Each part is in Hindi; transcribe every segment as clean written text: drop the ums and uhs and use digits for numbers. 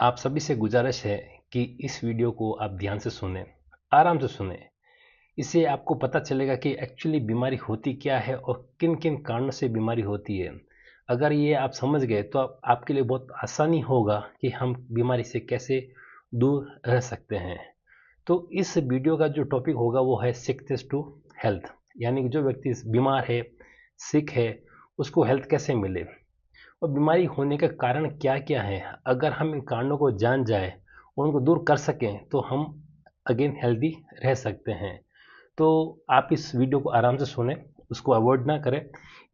आप सभी से गुजारिश है कि इस वीडियो को आप ध्यान से सुने, आराम से सुने। इससे आपको पता चलेगा कि एक्चुअली बीमारी होती क्या है और किन किन कारणों से बीमारी होती है। अगर ये आप समझ गए तो आपके लिए बहुत आसानी होगा कि हम बीमारी से कैसे दूर रह सकते हैं। तो इस वीडियो का जो टॉपिक होगा वो है सिकनेस टू हेल्थ, यानी कि जो व्यक्ति बीमार है, सिक है, उसको हेल्थ कैसे मिले और बीमारी होने का कारण क्या क्या है। अगर हम इन कारणों को जान जाए और उनको दूर कर सकें तो हम अगेन हेल्दी रह सकते हैं। तो आप इस वीडियो को आराम से सुने, उसको अवॉइड ना करें।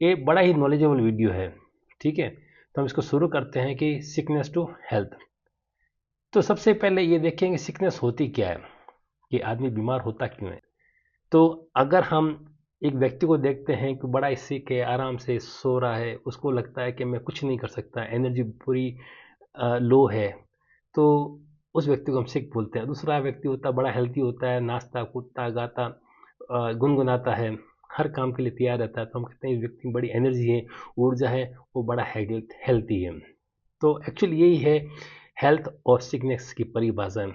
ये बड़ा ही नॉलेजेबल वीडियो है। ठीक है, तो हम इसको शुरू करते हैं कि सिकनेस टू हेल्थ। तो सबसे पहले ये देखें कि सिकनेस होती क्या है, कि आदमी बीमार होता क्यों है। तो अगर हम एक व्यक्ति को देखते हैं कि बड़ा ही सिक है, आराम से सो रहा है, उसको लगता है कि मैं कुछ नहीं कर सकता, एनर्जी पूरी लो है, तो उस व्यक्ति को हम सिक बोलते हैं। दूसरा व्यक्ति होता है बड़ा हेल्थी होता है, नाचता कूदता गाता गुनगुनाता है, हर काम के लिए तैयार रहता है, तो हम कहते हैं इस व्यक्ति में बड़ी एनर्जी है, ऊर्जा है, वो बड़ा हेल्थी है। तो एक्चुअली यही है हेल्थ और सिकनेस की परिभाषा।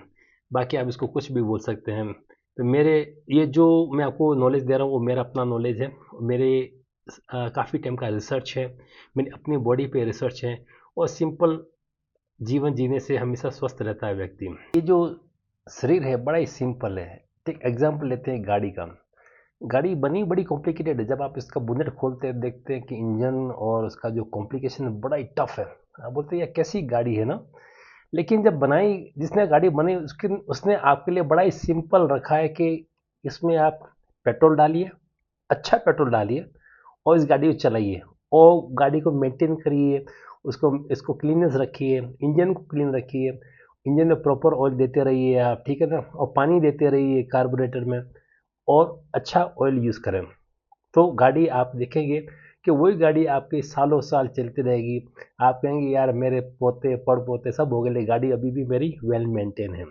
बाकी आप इसको कुछ भी बोल सकते हैं। तो मेरे ये जो मैं आपको नॉलेज दे रहा हूँ वो मेरा अपना नॉलेज है, मेरे काफ़ी टाइम का रिसर्च है, मेरी अपनी बॉडी पे रिसर्च है। और सिंपल जीवन जीने से हमेशा स्वस्थ रहता है व्यक्ति। ये जो शरीर है बड़ा ही सिंपल है। एक एग्जाम्पल लेते हैं गाड़ी का। गाड़ी बनी बड़ी कॉम्प्लिकेटेड है। जब आप इसका बोनेट खोलते हैं देखते हैं कि इंजन और उसका जो कॉम्प्लिकेशन बड़ा ही टफ है। आप बोलते हैं यार कैसी गाड़ी है ना। लेकिन जब बनाई, जिसने गाड़ी बनाई उसने आपके लिए बड़ा ही सिंपल रखा है कि इसमें आप पेट्रोल डालिए, अच्छा पेट्रोल डालिए और इस गाड़ी को चलाइए और गाड़ी को मेंटेन करिए, उसको इसको क्लीनेस रखिए, इंजन को क्लीन रखिए, इंजन में प्रॉपर ऑयल देते रहिए आप, ठीक है ना, और पानी देते रहिए कार्बोरेटर में, और अच्छा ऑयल यूज़ करें। तो गाड़ी आप देखेंगे कि वही गाड़ी आपकी सालों साल चलती रहेगी। आप कहेंगे यार मेरे पोते पड़पोते सब हो गए लेकिन गाड़ी अभी भी मेरी वेल मेंटेन है।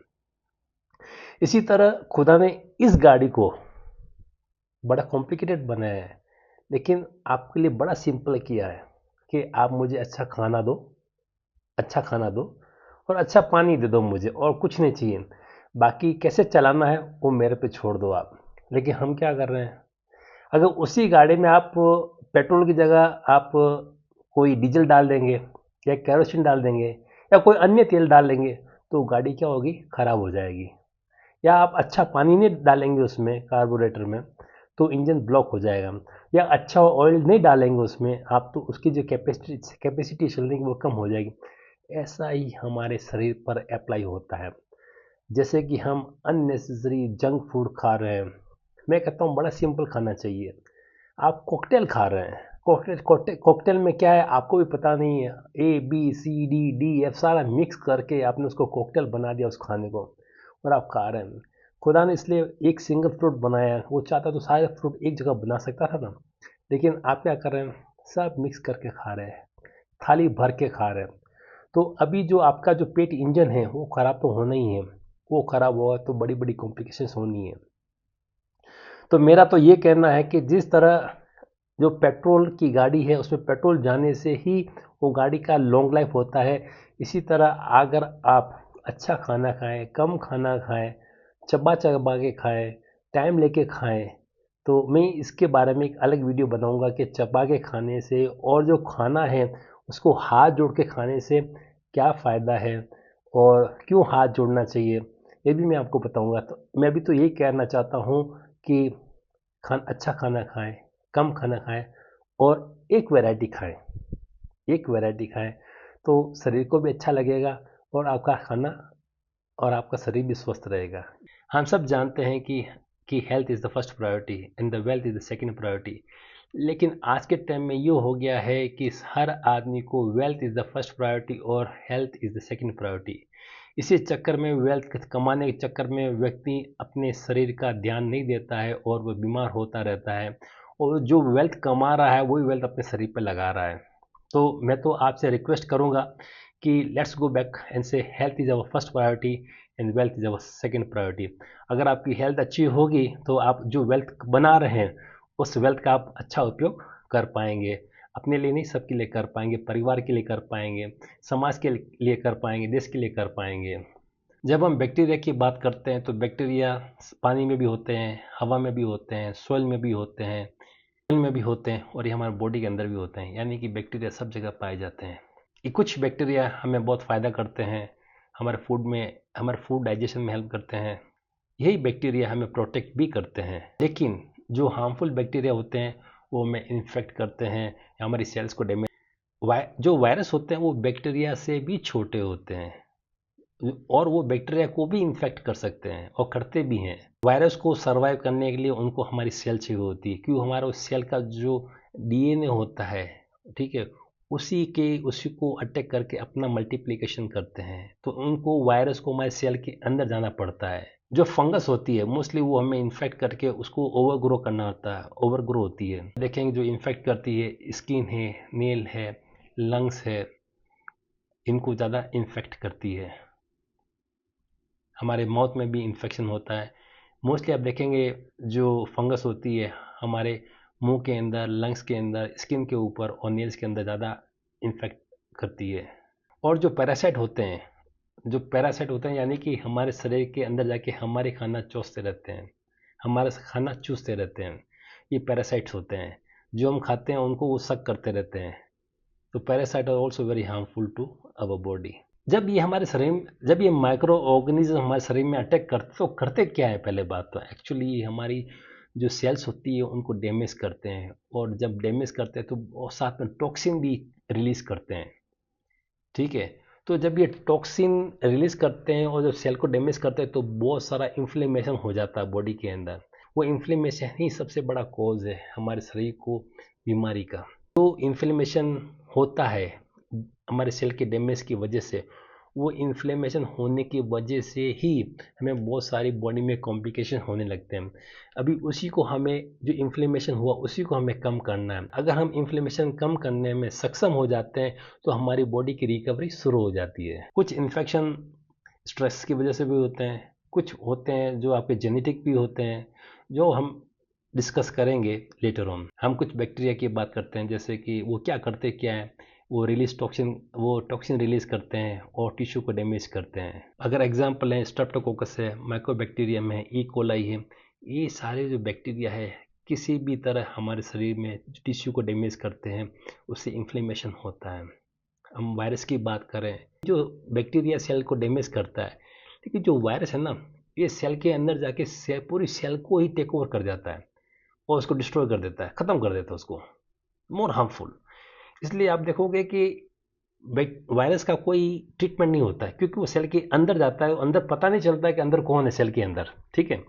इसी तरह खुदा ने इस गाड़ी को बड़ा कॉम्प्लिकेटेड बनाया है, लेकिन आपके लिए बड़ा सिंपल किया है कि आप मुझे अच्छा खाना दो, अच्छा खाना दो और अच्छा पानी दे दो मुझे, और कुछ नहीं चाहिए। बाकी कैसे चलाना है वो मेरे पे छोड़ दो आप। लेकिन हम क्या कर रहे हैं, अगर उसी गाड़ी में आप पेट्रोल की जगह आप कोई डीजल डाल देंगे या केरोसिन डाल देंगे या कोई अन्य तेल डाल देंगे तो गाड़ी क्या होगी, खराब हो जाएगी। या आप अच्छा पानी नहीं डालेंगे उसमें कार्बोरेटर में तो इंजन ब्लॉक हो जाएगा। या अच्छा ऑयल नहीं डालेंगे उसमें आप तो उसकी जो कैपेसिटी चलने की वो कम हो जाएगी। ऐसा ही हमारे शरीर पर अप्लाई होता है। जैसे कि हम अननेसेसरी जंक फूड खा रहे हैं। मैं कहता हूँ बड़ा सिंपल खाना चाहिए। आप कॉकटेल खा रहे हैं, कॉकटेल में क्या है आपको भी पता नहीं है, A B C D D F सारा मिक्स करके आपने उसको कॉकटेल बना दिया उस खाने को, और आप खा रहे हैं। खुदा ने इसलिए एक सिंगल फ्रूट बनाया है, वो चाहता तो सारे फ्रूट एक जगह बना सकता था ना। लेकिन आप क्या कर रहे हैं, सब मिक्स करके खा रहे हैं, थाली भर के खा रहे हैं। तो अभी जो आपका जो पेट इंजन है वो खराब तो होना ही है। वो खराब हुआ तो बड़ी बड़ी कॉम्प्लिकेशंस होनी है। तो मेरा तो ये कहना है कि जिस तरह जो पेट्रोल की गाड़ी है उसमें पेट्रोल जाने से ही वो गाड़ी का लॉन्ग लाइफ होता है, इसी तरह अगर आप अच्छा खाना खाएं, कम खाना खाएं, चबा चबा के खाएं, टाइम लेके खाएं, तो मैं इसके बारे में एक अलग वीडियो बनाऊंगा कि चबा के खाने से और जो खाना है उसको हाथ जोड़ के खाने से क्या फ़ायदा है और क्यों हाथ जोड़ना चाहिए, ये भी मैं आपको बताऊंगा। तो मैं भी तो यही कहना चाहता हूँ कि अच्छा खाना खाएं, कम खाना खाएं और एक वैरायटी खाएं। एक वैरायटी खाएं तो शरीर को भी अच्छा लगेगा और आपका खाना और आपका शरीर भी स्वस्थ रहेगा। हम सब जानते हैं कि health is the first priority and the wealth is the second priority. लेकिन आज के टाइम में ये हो गया है कि हर आदमी को wealth is the first priority और health is the second priority. इसी चक्कर में वेल्थ कमाने के चक्कर में व्यक्ति अपने शरीर का ध्यान नहीं देता है और वह बीमार होता रहता है, और जो वेल्थ कमा रहा है वही वेल्थ अपने शरीर पर लगा रहा है। तो मैं तो आपसे रिक्वेस्ट करूंगा कि लेट्स गो बैक एंड से health is our first priority and wealth is our second priority. अगर आपकी हेल्थ अच्छी होगी तो आप जो वेल्थ बना रहे हैं उस वेल्थ का आप अच्छा उपयोग कर पाएंगे। अपने लिए नहीं, सबके लिए कर पाएंगे, परिवार के लिए कर पाएंगे, समाज के लिए कर पाएंगे, देश के लिए कर पाएंगे। जब हम बैक्टीरिया की बात करते हैं तो बैक्टीरिया पानी में भी होते हैं, हवा में भी होते हैं, सोइल में भी होते हैं, में भी होते हैं और ये हमारे बॉडी के अंदर भी होते हैं, यानी कि बैक्टीरिया सब जगह पाए जाते हैं। ये कुछ बैक्टीरिया हमें बहुत फ़ायदा करते हैं, हमारे फूड डाइजेशन में हेल्प करते हैं। यही बैक्टीरिया हमें प्रोटेक्ट भी करते हैं। लेकिन जो हार्मफुल बैक्टीरिया होते हैं वो हमें इन्फेक्ट करते हैं या हमारी सेल्स को डैमेज। जो वायरस होते हैं वो बैक्टीरिया से भी छोटे होते हैं और वो बैक्टीरिया को भी इन्फेक्ट कर सकते हैं और करते भी हैं। वायरस को सरवाइव करने के लिए उनको हमारी सेल चाहिए होती है, क्योंकि हमारा उस सेल का जो डीएनए होता है, ठीक है, उसी को अटैक करके अपना मल्टीप्लिकेशन करते हैं। तो उनको वायरस को हमारे सेल के अंदर जाना पड़ता है। जो फंगस होती है मोस्टली वो हमें इन्फेक्ट करके उसको ओवरग्रो करना होता है, ओवरग्रो होती है। देखेंगे जो इन्फेक्ट करती है स्किन है, नेल है, लंग्स है, इनको ज़्यादा इन्फेक्ट करती है। हमारे माउथ में भी इन्फेक्शन होता है। मोस्टली आप देखेंगे जो फंगस होती है हमारे मुंह के अंदर, लंग्स के अंदर, स्किन के ऊपर और नेल्स के अंदर ज़्यादा इन्फेक्ट करती है। और जो पैरासाइट होते हैं यानी कि हमारे शरीर के अंदर जाके हमारे खाना चूसते रहते हैं, हमारा खाना चूसते रहते हैं, ये पैरासाइट्स होते हैं। जो हम खाते हैं उनको वो सक करते रहते हैं। तो parasite are also very harmful to our body. जब ये माइक्रो ऑर्गेनिज्म हमारे शरीर में अटैक करते तो करते क्या है, पहले बात तो एक्चुअली ये हमारी जो सेल्स होती है उनको डैमेज करते हैं, और जब डैमेज करते हैं तो साथ में टॉक्सिन भी रिलीज करते हैं, ठीक है। तो जब ये टॉक्सिन रिलीज करते हैं और जब सेल को डैमेज करते हैं तो बहुत सारा इन्फ्लेमेशन हो जाता है बॉडी के अंदर। वो इन्फ्लेमेशन ही सबसे बड़ा कॉज है हमारे शरीर को बीमारी का। तो इन्फ्लेमेशन होता है हमारे सेल के डैमेज की वजह से। वो इन्फ्लेमेशन होने की वजह से ही हमें बहुत सारी बॉडी में कॉम्प्लिकेशन होने लगते हैं। अभी उसी को हमें, जो इन्फ्लेमेशन हुआ उसी को हमें कम करना है। अगर हम इन्फ्लेमेशन कम करने में सक्षम हो जाते हैं तो हमारी बॉडी की रिकवरी शुरू हो जाती है। कुछ इन्फेक्शन स्ट्रेस की वजह से भी होते हैं, कुछ होते हैं जो आपके जेनेटिक भी होते हैं, जो हम डिस्कस करेंगे लेटर ऑन। हम कुछ बैक्टीरिया की बात करते हैं, जैसे कि वो क्या करते क्या है, वो टॉक्सिन रिलीज करते हैं और टिश्यू को डैमेज करते हैं। अगर एग्जांपल है स्ट्रेप्टोकोकस है, माइकोबैक्टीरियम है, ई कोलाई है, ये सारे जो बैक्टीरिया है किसी भी तरह हमारे शरीर में टिश्यू को डैमेज करते हैं, उससे इन्फ्लेमेशन होता है। हम वायरस की बात करें, जो बैक्टीरिया सेल को डैमेज करता है, लेकिन जो वायरस है ना, ये सेल के अंदर जाके पूरी सेल को ही टेक ओवर कर जाता है और उसको डिस्ट्रॉय कर देता है, ख़त्म कर देता है उसको, मोर हार्मफुल। इसलिए आप देखोगे कि वायरस का कोई ट्रीटमेंट नहीं होता है, क्योंकि वो सेल के अंदर जाता है, अंदर पता नहीं चलता है कि अंदर कौन है सेल के अंदर, ठीक है।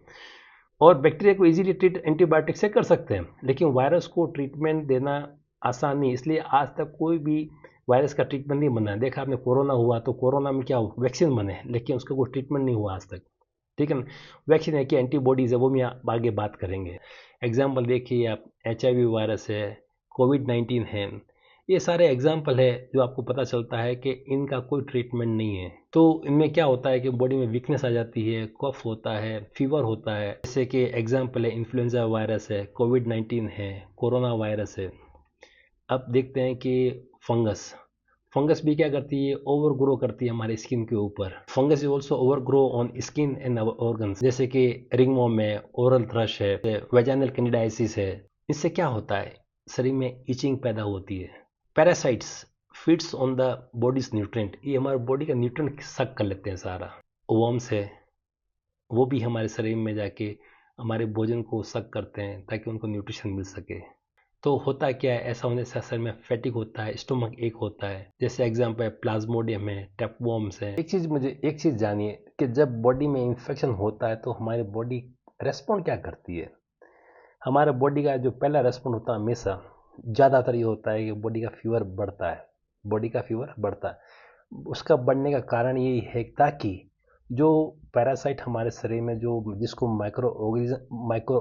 और बैक्टीरिया को इजीली ट्रीट एंटीबायोटिक से कर सकते हैं, लेकिन वायरस को ट्रीटमेंट देना आसान नहीं। इसलिए आज तक कोई भी वायरस का ट्रीटमेंट नहीं बना। देखा आपने कोरोना हुआ तो कोरोना में क्या हुआ, वैक्सीन बने, लेकिन उसका कोई ट्रीटमेंट नहीं हुआ आज तक, ठीक है ना। वैक्सीन है कि एंटीबॉडीज़ है, वो भी आगे बात करेंगे। एग्जाम्पल देखिए आप, HIV वायरस है, कोविड-19 है, ये सारे एग्जाम्पल है जो आपको पता चलता है कि इनका कोई ट्रीटमेंट नहीं है। तो इनमें क्या होता है कि बॉडी में वीकनेस आ जाती है, कफ होता है, फीवर होता है। जैसे कि एग्जाम्पल है इन्फ्लुएंजा वायरस है, कोविड-19 है, कोरोना वायरस है। अब देखते हैं कि फंगस भी क्या करती है, ओवर ग्रो करती है हमारे स्किन के ऊपर। Fungus is also over grow on skin and organs, जैसे कि रिंगवॉर्म है, ओरल थ्रश है, वेजाइनल कैंडिडाइसिस है। इससे क्या होता है, शरीर में इचिंग पैदा होती है। Parasites feeds on the bodies nutrient, ये हमारे बॉडी का न्यूट्रिएंट सक कर लेते हैं सारा। वर्म्स है, वो भी हमारे शरीर में जाके हमारे भोजन को सक करते हैं ताकि उनको न्यूट्रिशन मिल सके। तो होता क्या है, ऐसा होने से शरीर में फैटिक होता है, स्टोमक एक होता है। जैसे एग्जाम्पल है प्लाज्मोडियम है, टेपवर्म्स है। एक चीज़ जानिए कि जब बॉडी में इन्फेक्शन होता है तो हमारी बॉडी रेस्पॉन्ड क्या करती है। हमारे बॉडी का जो पहला रेस्पॉन्ड होता है हमेशा ज़्यादातर ये होता है कि बॉडी का फीवर बढ़ता है। उसका बढ़ने का कारण यही है ताकि जो पैरासाइट हमारे शरीर में, जो जिसको माइक्रो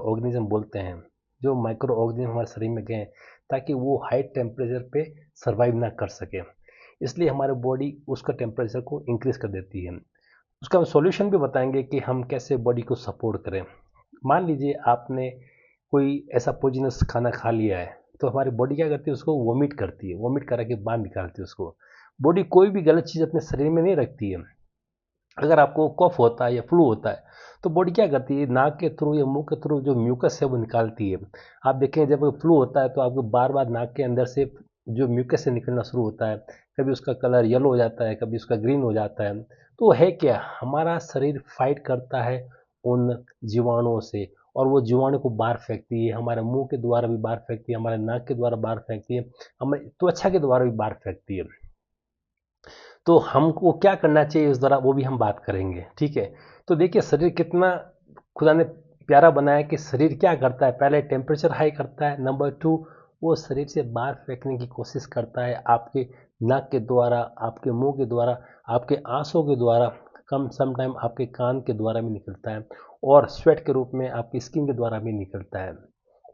ऑर्गेनिज्म बोलते हैं, जो माइक्रो ऑर्गेनिज्म हमारे शरीर में गए ताकि वो हाई टेम्परेचर पे सर्वाइव ना कर सके, इसलिए हमारे बॉडी उसका टेम्परेचर को इंक्रीज कर देती है। उसका हम सॉल्यूशन भी बताएंगे कि हम कैसे बॉडी को सपोर्ट करें। मान लीजिए आपने कोई ऐसा पॉइजनस खाना खा लिया है तो हमारी बॉडी क्या करती है, उसको वोमिट करती है, वोमिट करा के बाहर निकालती है उसको। बॉडी कोई भी गलत चीज़ अपने शरीर में नहीं रखती है। अगर आपको कफ होता है या फ्लू होता है तो बॉडी क्या करती है, नाक के थ्रू या मुंह के थ्रू जो म्यूकस है वो निकालती है। आप देखें जब फ्लू होता है तो आपको बार बार नाक के अंदर से जो म्यूकस से निकलना शुरू होता है, कभी उसका कलर येलो हो जाता है, कभी उसका ग्रीन हो जाता है। तो है क्या, हमारा शरीर फाइट करता है उन जीवाणुओं से, और वो जीवाणु को बाहर फेंकती है, हमारे मुंह के द्वारा भी बाहर फेंकती है, हमारे नाक के द्वारा बाहर फेंकती है, हमारी त्वचा के द्वारा भी बाहर फेंकती है। तो हमको क्या करना चाहिए इस दौरान, वो भी हम बात करेंगे, ठीक है। तो देखिए शरीर कितना खुदा ने प्यारा बनाया कि शरीर क्या करता है, पहले टेम्परेचर हाई करता है, नंबर 2 वो शरीर से बाहर फेंकने की कोशिश करता है आपके नाक के द्वारा, आपके मुंह के द्वारा, आपके आंसू के द्वारा, कम समटाइम आपके कान के द्वारा भी निकलता है, और स्वेट के रूप में आपकी स्किन के द्वारा भी निकलता है।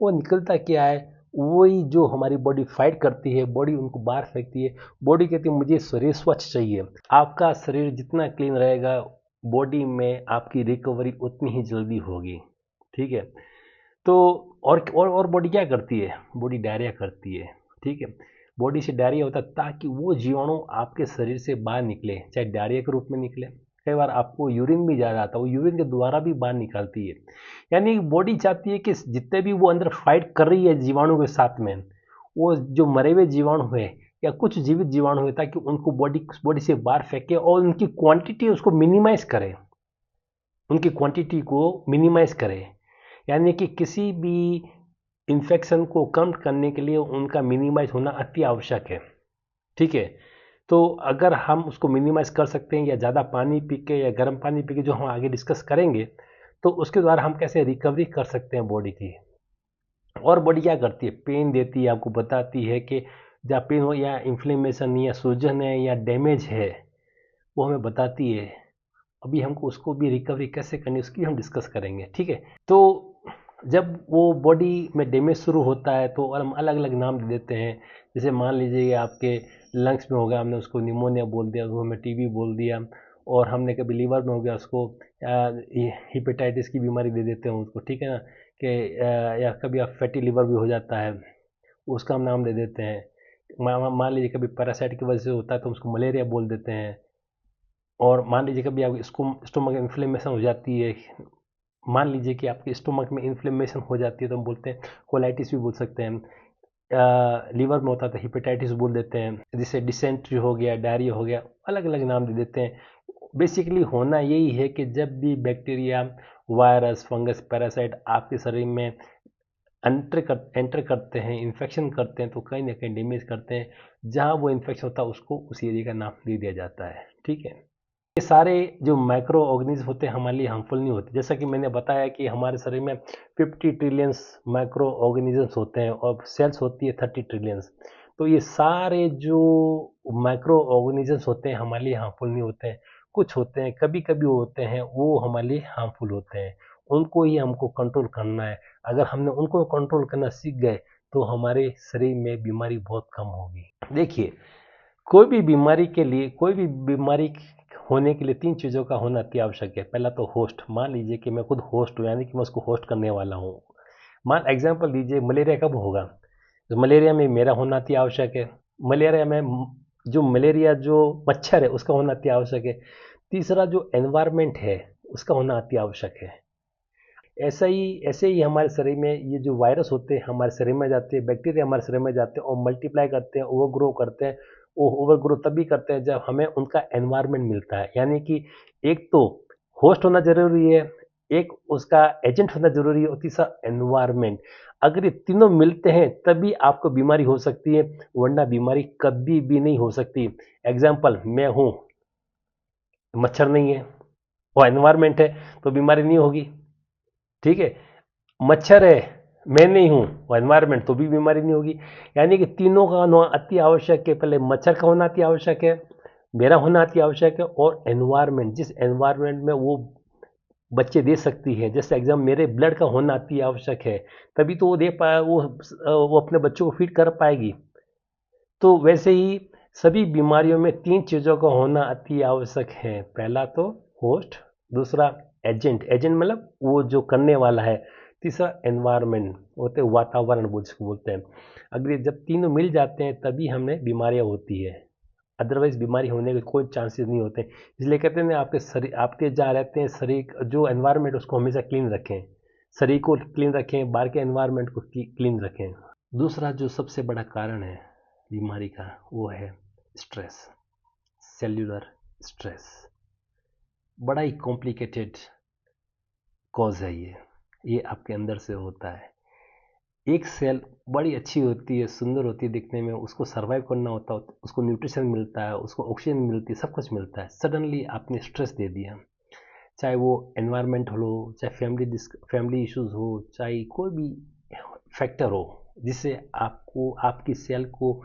वो निकलता क्या है, वही जो हमारी बॉडी फाइट करती है, बॉडी उनको बाहर फेंकती है। बॉडी कहती है मुझे शरीर स्वच्छ चाहिए। आपका शरीर जितना क्लीन रहेगा, बॉडी में आपकी रिकवरी उतनी ही जल्दी होगी, ठीक है। तो और बॉडी क्या करती है, बॉडी डायरिया करती है, ठीक है। बॉडी से डायरिया होता है ताकि वो जीवाणु आपके शरीर से बाहर निकले, चाहे डायरिया के रूप में निकले, कई बार आपको यूरिन भी जा रहा था, वो यूरिन के द्वारा भी बाहर निकालती है। यानी बॉडी चाहती है कि जितने भी वो अंदर फाइट कर रही है जीवाणु के साथ में, वो जो मरे हुए जीवाणु है या कुछ जीवित जीवाणु है, ताकि उनको बॉडी बॉडी से बाहर फेंके और उनकी क्वांटिटी उसको मिनिमाइज करे, उनकी क्वांटिटी को मिनिमाइज करे। यानी कि किसी भी इन्फेक्शन को कम करने के लिए उनका मिनिमाइज होना अति आवश्यक है, ठीक है। तो अगर हम उसको मिनिमाइज कर सकते हैं, या ज़्यादा पानी पी के या गर्म पानी पी के, जो हम आगे डिस्कस करेंगे, तो उसके द्वारा हम कैसे रिकवरी कर सकते हैं बॉडी की। और बॉडी क्या करती है, पेन देती है, आपको बताती है कि जहाँ पेन हो या इन्फ्लेमेशन या सूजन है या डैमेज है, वो हमें बताती है। अभी हमको उसको भी रिकवरी कैसे करनी है उसकी हम डिस्कस करेंगे, ठीक है। तो जब वो बॉडी में डैमेज शुरू होता है तो हम अलग अलग नाम दे देते हैं। जैसे मान लीजिए आपके लंग्स में हो गया, हमने उसको निमोनिया बोल दिया, उसको हमें टीबी बोल दिया, और हमने कभी लीवर में हो गया उसको हिपेटाइटिस की बीमारी दे देते हैं उसको, ठीक है ना, कि या कभी आप फैटी लीवर भी हो जाता है, उसका हम नाम दे देते हैं। मान लीजिए कभी पैरासाइट की वजह से होता है तो उसको मलेरिया बोल देते हैं। और मान लीजिए कभी आप स्टोमक इन्फ्लेमेशन हो जाती है, मान लीजिए कि आपके स्टोमक में इन्फ्लेमेशन हो जाती है तो हम बोलते हैं कोलाइटिस भी बोल सकते हैं। लीवर में होता है तो हिपेटाइटिस बोल देते हैं, जिससे डिसेंट्री हो गया, डायरिया हो गया, अलग अलग नाम दे देते हैं। बेसिकली होना यही है कि जब भी बैक्टीरिया, वायरस, फंगस, पैरासाइट आपके शरीर में एंटर करते हैं, इन्फेक्शन करते हैं, तो कहीं ना कहीं डैमेज करते हैं। जहाँ वो इन्फेक्शन होता है उसको उस एरिया का नाम दे दिया जाता है, ठीक है। ये सारे जो माइक्रो ऑर्गेनिज्म होते हैं हमारे लिए हार्मफुल नहीं होते। जैसा कि मैंने बताया कि हमारे शरीर में 50 ट्रिलियंस माइक्रो ऑर्गेनिजम्स होते हैं और सेल्स होती है 30 ट्रिलियंस। तो ये सारे जो माइक्रो ऑर्गेनिजम्स होते हैं हमारे लिए हार्मफुल नहीं होते हैं। कुछ होते हैं, कभी कभी होते हैं, वो हमारे लिए हार्मफुल होते हैं। उनको ही हमको कंट्रोल करना है। अगर हमने उनको कंट्रोल करना सीख गए तो हमारे शरीर में बीमारी बहुत कम होगी। देखिए, कोई भी बीमारी के लिए, कोई भी बीमारी होने के लिए 3 चीज़ों का होना अति आवश्यक है। पहला तो होस्ट, मान लीजिए कि मैं खुद होस्ट हूँ, यानी कि मैं उसको होस्ट करने वाला हूँ। मान एग्जांपल दीजिए, मलेरिया कब होगा, तो मलेरिया में मेरा होना अति आवश्यक है। मलेरिया में जो मच्छर है उसका होना अति आवश्यक है। तीसरा जो एनवायरमेंट है उसका होना अति आवश्यक है। ऐसे ही हमारे शरीर में ये जो वायरस होते हैं हमारे शरीर में जाते हैं, बैक्टीरिया हमारे शरीर में जाते हैं और मल्टीप्लाई करते हैं, ओवर ग्रो करते हैं। वो ओवर ग्रो तभी करते हैं जब हमें उनका एनवायरनमेंट मिलता है। यानी कि एक तो होस्ट होना जरूरी है, एक उसका एजेंट होना जरूरी है, और तीसरा एनवायरनमेंट। अगर ये तीनों मिलते हैं तभी आपको बीमारी हो सकती है, वरना बीमारी कभी भी नहीं हो सकती। एग्जाम्पल, मैं हूँ, मच्छर नहीं है, वो एनवायरनमेंट है, तो बीमारी नहीं होगी, ठीक है। मच्छर है, मैं नहीं हूँ, वो एनवायरनमेंट, तो भी बीमारी नहीं होगी। यानी कि तीनों का होना अति आवश्यक है। पहले मच्छर का होना अति आवश्यक है, मेरा होना अति आवश्यक है, और एनवायरनमेंट, जिस एनवायरनमेंट में वो बच्चे दे सकती है। जैसे एग्जाम, मेरे ब्लड का होना अति आवश्यक है, तभी तो वो दे पाए, वो अपने बच्चों को फीड कर पाएगी। तो वैसे ही सभी बीमारियों में 3 चीज़ों का होना अति आवश्यक है। पहला तो होस्ट, दूसरा एजेंट, एजेंट मतलब वो जो करने वाला है, तीसरा एनवायरनमेंट, होते वातावरण जिसको बोलते हैं। अगर ये जब तीनों मिल जाते हैं तभी हमें बीमारियां होती है, अदरवाइज बीमारी होने के कोई चांसेस नहीं होते। इसलिए कहते हैं ना, आपके शरीर, आपके जहाँ रहते हैं शरीर, जो एनवायरनमेंट उसको हमेशा क्लीन रखें, शरीर को क्लीन रखें, बाहर के एनवायरनमेंट को क्लीन रखें। दूसरा जो सबसे बड़ा कारण है बीमारी का, वो है स्ट्रेस, सेल्यूलर स्ट्रेस। बड़ा ही कॉम्प्लिकेटेड कॉज है ये आपके अंदर से होता है। एक सेल बड़ी अच्छी होती है, सुंदर होती है दिखने में, उसको सरवाइव करना होता है, उसको न्यूट्रिशन मिलता है, उसको ऑक्सीजन मिलती है, सब कुछ मिलता है। सडनली आपने स्ट्रेस दे दिया, चाहे वो एनवायरनमेंट हो, चाहे फैमिली इश्यूज हो, चाहे कोई भी फैक्टर हो, जिससे आपको, आपकी सेल को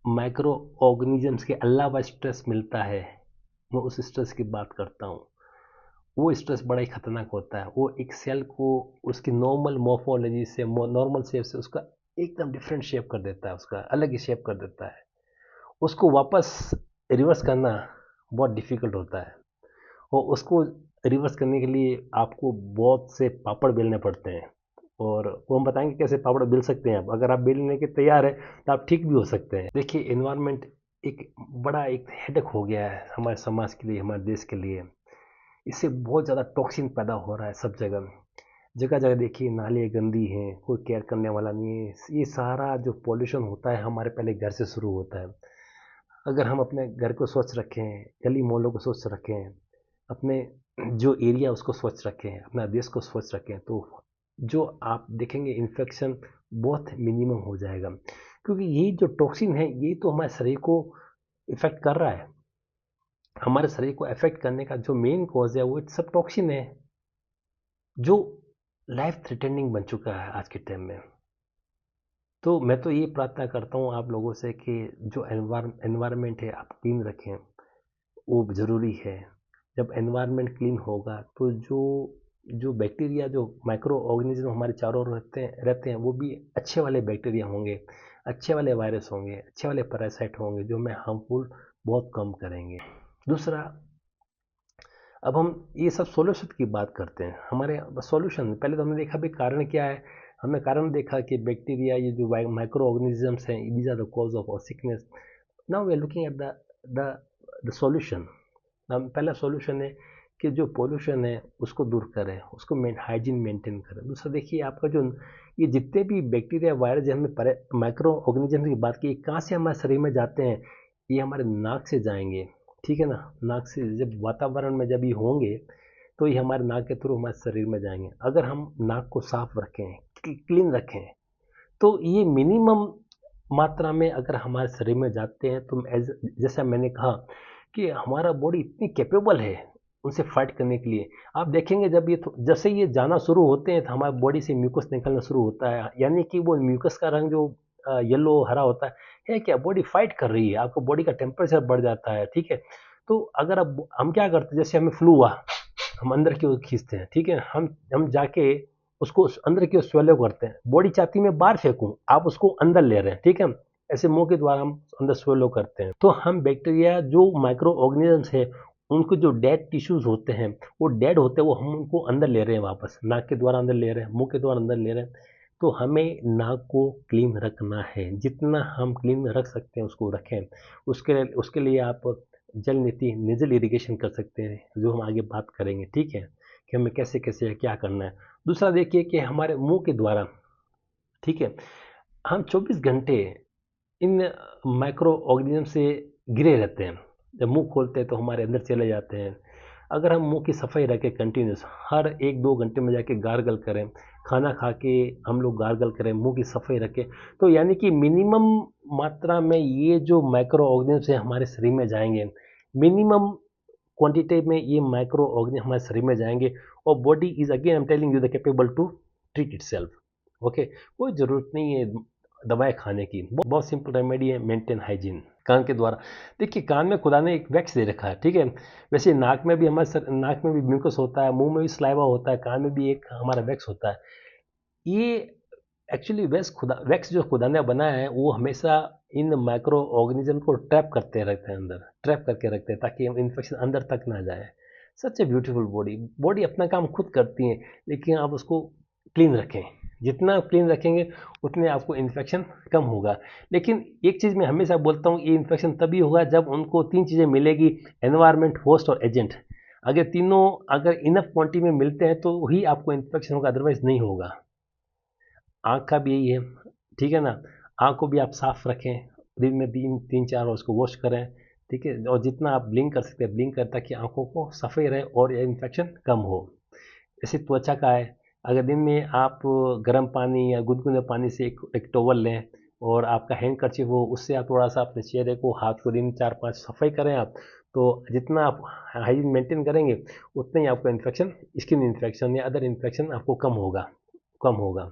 माइक्रो ऑर्गेनिजम्स के अलावा स्ट्रेस मिलता है। मैं उस स्ट्रेस की बात करता हूँ। वो स्ट्रेस बड़ा ही खतरनाक होता है। वो एक सेल को उसकी नॉर्मल मॉर्फोलॉजी से, नॉर्मल शेप से उसका एकदम डिफरेंट शेप कर देता है, उसका अलग ही शेप कर देता है। उसको वापस रिवर्स करना बहुत डिफिकल्ट होता है, और उसको रिवर्स करने के लिए आपको बहुत से पापड़ बेलने पड़ते हैं, और वो हम बताएंगे कैसे पापड़ बेल सकते हैं आप। अगर आप बेलने के तैयार है तो आप ठीक भी हो सकते हैं। देखिए, एनवायरनमेंट एक बड़ा एक हेडेक हो गया है हमारे समाज के लिए, हमारे देश के लिए। इससे बहुत ज़्यादा टॉक्सिन पैदा हो रहा है सब जगह। जगह जगह देखिए नाले गंदी हैं, कोई केयर करने वाला नहीं है। ये सारा जो पॉल्यूशन होता है हमारे पहले घर से शुरू होता है। अगर हम अपने घर को स्वच्छ रखें, गली मोहल्लों को स्वच्छ रखें, अपने जो एरिया उसको स्वच्छ रखें, अपना देश को स्वच्छ रखें, तो जो आप देखेंगे इन्फेक्शन बहुत मिनिमम हो जाएगा। क्योंकि यही जो टॉक्सिन है, यही तो हमारे शरीर को इफेक्ट कर रहा है। हमारे शरीर को इफेक्ट करने का जो मेन कॉज है वो सब टॉक्सिन है, जो लाइफ थ्रेटनिंग बन चुका है आज के टाइम में। तो मैं तो ये प्रार्थना करता हूँ आप लोगों से कि जो एनवायरनमेंट है आप क्लीन रखें, वो ज़रूरी है। जब एनवायरनमेंट क्लीन होगा तो जो जो बैक्टीरिया, जो माइक्रो ऑर्गेनिज्म हमारे चारों ओर रहते हैं, वो भी अच्छे वाले बैक्टीरिया होंगे, अच्छे वाले वायरस होंगे, अच्छे वाले पैरासाइट होंगे, जो हमें हार्मफुल बहुत कम करेंगे। दूसरा, अब हम ये सब सॉल्यूशन की बात करते हैं। हमारे सॉल्यूशन, पहले तो हमने देखा भी कारण क्या है। हमने कारण देखा कि बैक्टीरिया, ये जो माइक्रो ऑर्गेनिजम्स हैं, these are the cause of sickness. Now we are looking at the the solution. हम पहला सॉल्यूशन है कि जो पोल्यूशन है उसको दूर करें, उसको हाइजीन मेंटेन करें। दूसरा देखिए, आपका जो ये जितने भी बैक्टीरिया वायरस जो हमने माइक्रो ऑर्गेनिज्म की बात की, कहाँ से हमारे शरीर में जाते हैं? ये हमारे नाक से जाएंगे, ठीक है ना। नाक से जब वातावरण में जब ये होंगे तो ये हमारे नाक के थ्रू हमारे शरीर में जाएंगे। अगर हम नाक को साफ रखें, क्लीन रखें, तो ये मिनिमम मात्रा में अगर हमारे शरीर में जाते हैं तो जैसा मैंने कहा कि हमारा बॉडी इतनी कैपेबल है उनसे फाइट करने के लिए। आप देखेंगे जब ये जैसे ये जाना शुरू होते हैं तो हमारे बॉडी से म्यूकस निकलना शुरू होता है, यानी कि वो म्यूकस का रंग जो येलो हरा होता है क्या, बॉडी फाइट कर रही है, आपको बॉडी का टेम्परेचर बढ़ जाता है, ठीक है। तो अगर अब हम क्या करते हैं, जैसे हमें फ्लू हुआ, हम अंदर की ओर खींचते हैं, ठीक है, हम जाके उसको अंदर की ओर स्वेलो करते हैं। बॉडी चाहती मैं बाहर फेंकूं, आप उसको अंदर ले रहे हैं, ठीक है। ऐसे मुंह के द्वारा हम अंदर स्वेलो करते हैं। तो हम बैक्टीरिया, जो माइक्रो ऑर्गेनिजम्स है, उनको जो डेड टिश्यूज होते हैं, वो डेड होते हैं, वो हम उनको अंदर ले रहे हैं, वापस नाक के द्वारा अंदर ले रहे हैं, मुंह के द्वारा अंदर ले रहे हैं। तो हमें नाक को क्लीन रखना है, जितना हम क्लीन रख सकते हैं उसको रखें। उसके लिए आप जल नीति, नेजल इरिगेशन कर सकते हैं, जो हम आगे बात करेंगे, ठीक है, कि हमें कैसे कैसे क्या करना है। दूसरा देखिए कि हमारे मुंह के द्वारा, ठीक है, हम 24 घंटे इन माइक्रो ऑर्गेनिज्म से घिरे रहते हैं। जब मुंह खोलते हैं तो हमारे अंदर चले जाते हैं। अगर हम मुंह की सफाई रखें कंटिन्यूस, हर 1-2 घंटे में जाके गार्गल करें, खाना खा के हम लोग गार्गल करें, मुंह की सफाई रखें, तो यानी कि मिनिमम मात्रा में ये जो माइक्रो ऑर्गेनिज्म है हमारे शरीर में जाएंगे। मिनिमम क्वांटिटी में ये माइक्रो ऑर्गेनिज्म हमारे शरीर में जाएंगे, और body is again, I am telling you, the capable to treat itself. Okay, कोई ज़रूरत नहीं है दवाएं खाने की। बहुत सिंपल रेमेडी है, मेंटेन हाइजीन। कान के द्वारा देखिए, कान में खुदा ने एक वैक्स दे रखा है, ठीक है। वैसे नाक में भी नाक में भी म्यूकस होता है, मुंह में भी स्लाइवा होता है, कान में भी एक हमारा वैक्स होता है। ये एक्चुअली वैक्स जो खुदा ने बनाया है, वो हमेशा इन माइक्रो ऑर्गेनिज्म को ट्रैप करते रहते हैं, अंदर ट्रैप करके रखते हैं, ताकि इन्फेक्शन अंदर तक ना जाए। सच ए ब्यूटीफुल बॉडी। बॉडी अपना काम खुद करती है, लेकिन आप उसको क्लीन रखें, जितना आप क्लीन रखेंगे उतने आपको इन्फेक्शन कम होगा। लेकिन एक चीज़ मैं हमेशा बोलता हूँ, ये इन्फेक्शन तभी होगा जब उनको 3 चीज़ें मिलेगी, एनवायरनमेंट, होस्ट और एजेंट। अगर तीनों अगर इनफ क्वांटिटी में मिलते हैं तो ही आपको इन्फेक्शन होगा, अदरवाइज नहीं होगा। आँख का भी यही है, ठीक है ना। आँख को भी आप साफ रखें, दिन में 3-4 बार उसको वॉश करें, ठीक है। और जितना आप ब्लिंक कर सकते हैं ब्लिंक करें, ताकि आँखों को सफ़ेद रहे और ये इन्फेक्शन कम हो। जैसे त्वचा का है, अगर दिन में आप गर्म पानी या गुनगुने पानी से एक टॉवल लें और आपका हैंड कर्चिफ हो, उससे आप थोड़ा सा अपने चेहरे को, हाथ को दिन 4-5 सफाई करें आप, तो जितना आप हाइजीन मेंटेन करेंगे उतना ही आपका इन्फेक्शन, स्किन इन्फेक्शन या अदर इन्फेक्शन आपको कम होगा।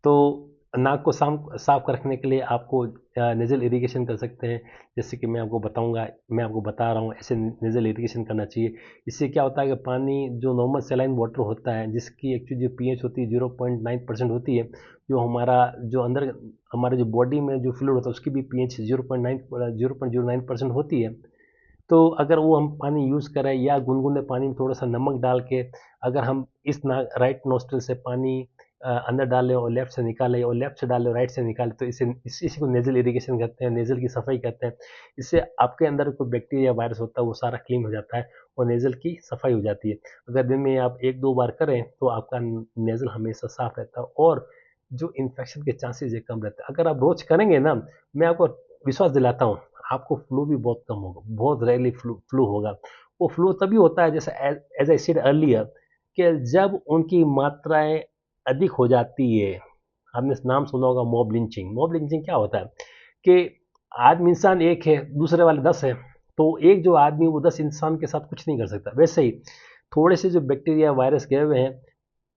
तो नाक को साफ रखने के लिए आपको नेज़ल इरिगेशन कर सकते हैं। जैसे कि मैं आपको बता रहा हूँ, ऐसे नेज़ल इरिगेशन करना चाहिए। इससे क्या होता है कि पानी जो नॉर्मल सलाइन वाटर होता है, जिसकी एक्चुअली जो पीएच होती है 0.9% होती है, जो जो अंदर हमारे जो बॉडी में जो फ्लूइड होता है उसकी भी पीएच 0.09% होती है। तो अगर वो हम पानी यूज़ करें या गुनगुने पानी में थोड़ा सा नमक डाल के, अगर हम इस राइट नोस्ट्रल से पानी अंदर डालें और लेफ्ट से निकालें, और लेफ्ट से डालें और राइट से निकालें, तो इसी को नेज़ल इरिगेशन कहते हैं, नेज़ल की सफाई कहते हैं। इससे आपके अंदर कोई बैक्टीरिया वायरस होता है वो सारा क्लीन हो जाता है और नेज़ल की सफाई हो जाती है। अगर दिन में आप 1-2 बार करें तो आपका नेज़ल हमेशा साफ रहता है और जो इन्फेक्शन के चांसेस है कम रहते हैं। अगर आप रोज करेंगे ना, मैं आपको विश्वास दिलाता हूँ, आपको फ्लू भी बहुत कम होगा, बहुत रेयरली फ्लू होगा। वो फ्लू तभी होता है, जैसे एज आई सेड अर्लियर, कि जब उनकी मात्राएं अधिक हो जाती है। आपने नाम सुना होगा मॉब लिंचिंग। मॉब लिंचिंग क्या होता है कि आदमी इंसान एक है, दूसरे वाले 10 है, तो एक जो आदमी वो 10 इंसान के साथ कुछ नहीं कर सकता। वैसे ही थोड़े से जो बैक्टीरिया वायरस गए हुए हैं,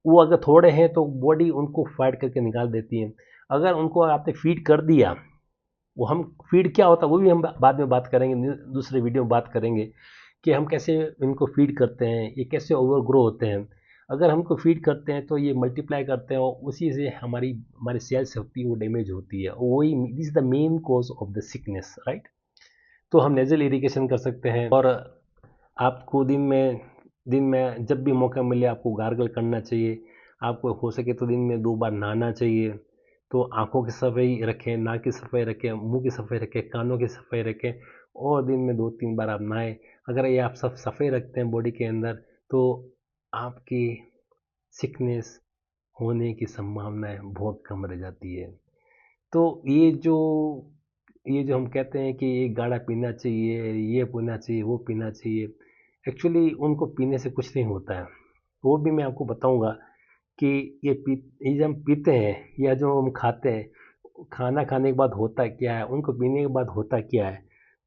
वो अगर थोड़े हैं तो बॉडी उनको फाइट करके निकाल देती है। अगर उनको आपने फीड कर दिया, वो हम फीड क्या होता है वो भी हम बाद में बात करेंगे, दूसरे वीडियो में बात करेंगे कि हम कैसे इनको फीड करते हैं, ये कैसे ओवर ग्रो होते हैं। अगर हमको फीड करते हैं तो ये मल्टीप्लाई करते हैं और उसी से हमारी सेल्स होती है वो डैमेज होती है, वही this is the main cause of the sickness, right. तो हम नेजल इरिगेशन कर सकते हैं। और आपको दिन में जब भी मौका मिले आपको गार्गल करना चाहिए। आपको हो सके तो दिन में 2 बार नहाना चाहिए। तो आँखों की सफाई रखें, नाक की सफाई रखें, मुँह की सफाई रखें, कानों की सफाई रखें और दिन में 2-3 बार आप नहाएँ। अगर ये आप सब सफाई रखते हैं बॉडी के अंदर, तो आपकी सिकनेस होने की संभावनाएँ बहुत कम रह जाती है। तो ये जो हम कहते हैं कि ये गाढ़ा पीना चाहिए, ये पीना चाहिए, वो पीना चाहिए, एक्चुअली उनको पीने से कुछ नहीं होता है। वो भी मैं आपको बताऊँगा कि ये जो हम पीते हैं या जो हम खाते हैं, खाना खाने के बाद होता क्या है, उनको पीने के बाद होता क्या है?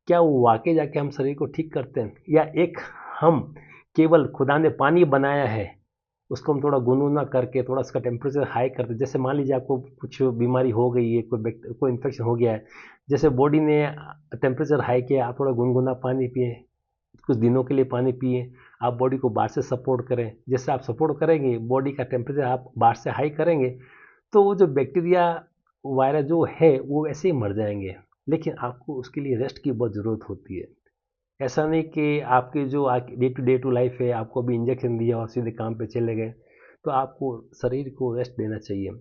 क्या वो वाक़ई जाके हम शरीर को ठीक करते हैं? या एक हम केवल खुदा ने पानी बनाया है, उसको हम थोड़ा गुनगुना करके थोड़ा उसका टेम्परेचर हाई कर दें। जैसे मान लीजिए आपको कुछ बीमारी हो गई है, कोई इन्फेक्शन हो गया है, जैसे बॉडी ने टेम्परेचर हाई किया, आप थोड़ा गुनगुना पानी पिए, कुछ दिनों के लिए पानी पिए। आप बॉडी को बाहर से सपोर्ट करें, जैसे आप सपोर्ट करेंगे बॉडी का टेम्परेचर आप बाहर से हाई करेंगे, तो वो जो बैक्टीरिया वायरस जो है वो वैसे ही मर जाएंगे। लेकिन आपको उसके लिए रेस्ट की बहुत ज़रूरत होती है। ऐसा नहीं कि आपकी जो डे टू लाइफ है, आपको अभी इंजेक्शन दिया और सीधे काम पे चले गए। तो आपको शरीर को रेस्ट देना चाहिए।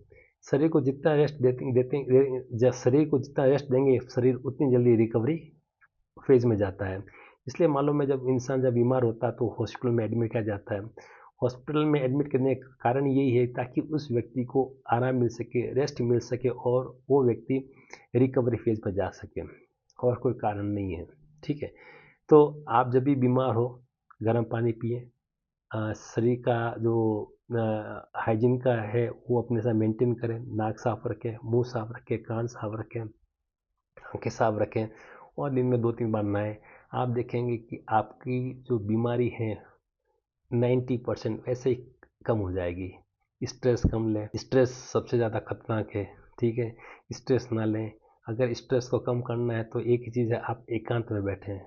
शरीर को जितना रेस्ट शरीर को जितना रेस्ट देंगे, शरीर उतनी जल्दी रिकवरी फेज में जाता है। इसलिए मालूम है, जब इंसान जब बीमार होता है तो हॉस्पिटल में एडमिट किया जाता है। हॉस्पिटल में एडमिट करने का कारण यही है ताकि उस व्यक्ति को आराम मिल सके, रेस्ट मिल सके और वो व्यक्ति रिकवरी फेज पर जा सके, और कोई कारण नहीं है, ठीक है। तो आप जब भी बीमार हो, गर्म पानी पिए, शरीर का जो हाइजीन का है वो अपने साथ मेंटेन करें, नाक साफ रखें, मुंह साफ रखें, कान साफ रखें, आंखें साफ रखें और दिन में 2-3 बार नहाएं। आप देखेंगे कि आपकी जो बीमारी है 90% वैसे ही कम हो जाएगी। स्ट्रेस कम लें, स्ट्रेस सबसे ज़्यादा खतरनाक है, ठीक है। स्ट्रेस ना लें। अगर स्ट्रेस को कम करना है तो एक ही चीज़ है, आप एकांत में बैठें,